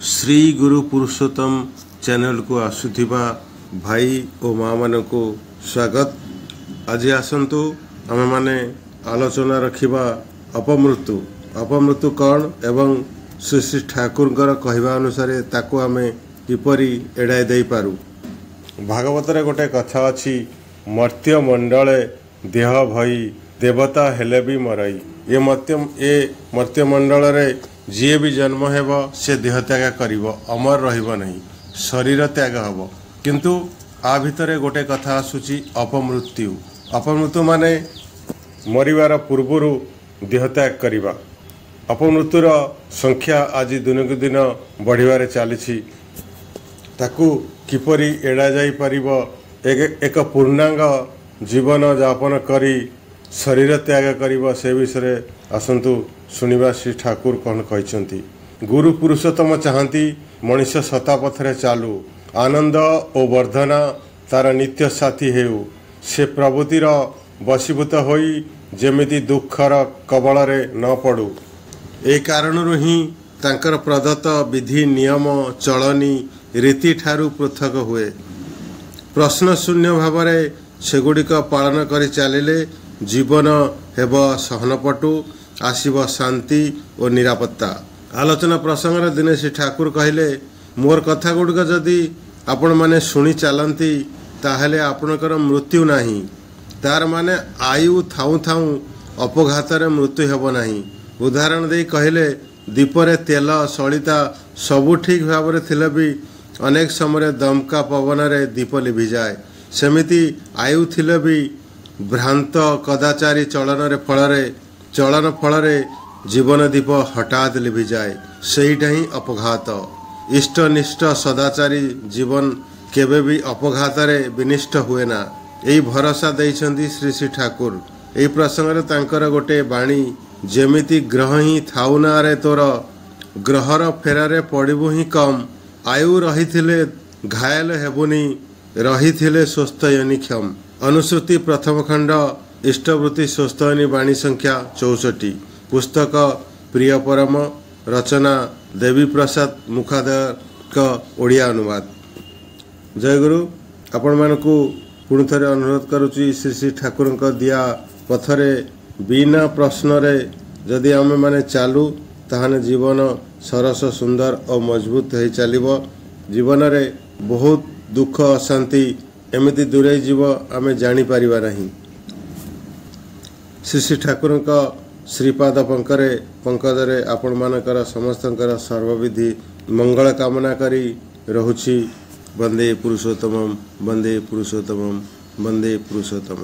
श्री गुरु पुरुषोत्तम channel को आसुथिबा भाई और माँ मान को स्वागत। आज आसतु आम मैंने आलोचना रखा अपमृत्यु अपमृत्यु कौन एवं श्री श्री ठाकुर कहवा अनुसार ताको आमे किपरि एड़ाई दे पारू। भागवत रे गोटे कथा अच्छी मर्त्य मंडले देह भई देवता हेले भी मरई। ये मर्त्य मंडल रे जी भी जन्म हेब से देह त्याग करिवो अमर रहिबो नहीं शरीर त्याग हब। किंतु आ भितरे गोटे कथा आसुची अपमृत्यु। अपमृत्यु माने मरिवार पूर्वरु देह त्याग करिबा। अपमृत्युर संख्या आज दिनकु दिन बढ़िबारे चलीछि। ताकू किपरि एड़ा जाई परिबो एक पूर्णांग जीवन यापन करी शरीर त्याग करिबो से विषय आसंतु सुनिबा। श्री ठाकुर कौन कहते गुरु पुरुषोत्तम चाहती मनीष सता पथरे चालू आनंद और वर्धना तार नित्य साथी हेउ से प्रवृत्तिर बशीभूत होई जेमिति दुखर कबल रे न पड़ू। ए कारणरू ही तांकर प्रदत्त विधि नियम चलनी रीति ठारू पृथक हुए। प्रश्न शून्य भाव सेगुड़िक पालन कर चलिले जीवन हेब सहनपटु आसीब शांति और निरापत्ता। आलोचना प्रसंग दिने श्री ठाकुर कहले मोर कथा गुड़िक जदि आपण माने शुणी चलती ताहले आपणकर मृत्यु नाही। तार माने आयु थाऊ थाऊ अपघात मृत्यु हेब नाही। उदाहरण दे कहले दीपरे तेल सलिता सबु ठीक भाव थिले भी अनेक समय दमका पवन रे दीप लिभि जाए। सेमिति आयु थिले भी भ्रांत कदाचारी चलन फल जीवन दीप हठात लिभि जाए। सेहीटा ही अपघात। इष्टनिष्ठ सदाचारी जीवन केबे भी अपघात विनिष्ट हुए ना। यही भरोसा देइछंती श्री श्री ठाकुर। यही प्रसंग रे तांकर गोटे बाणी जेमिति ग्रह ही थाउ ना रे तोर ग्रहर फेरारे पड़िबु ही कम आयु रहिथिले घायल हेबुनी रहिथिले स्वस्थयनी क्षम। अनुश्रुति प्रथम खंड इष्टवृत्ति स्वस्थयनी बाणी संख्या 64। पुस्तक प्रिय परम रचना देवी प्रसाद मुखादर ओडिया अनुवाद। जय गुरु। आपण मानकु पुणी थे अनुरोध करुच्ची श्री श्री ठाकुर दिया पथरे बिना प्रश्न रे जदि आमे माने चालू ताहाने जीवन सरस सुंदर और मजबूत हो चलिबो। जीवन रे बहुत दुख अशांति एमिति दूरे जीव आमे जानी परिबा नहीं। श्री श्री ठाकुर श्रीपाद पंकजरे आपण मानकर समस्तंकर सर्वविधि मंगल कामना करी रहुछि। वंदे पुरुषोत्तमम वंदे पुरुषोत्तमम वंदे पुरुषोत्तमम।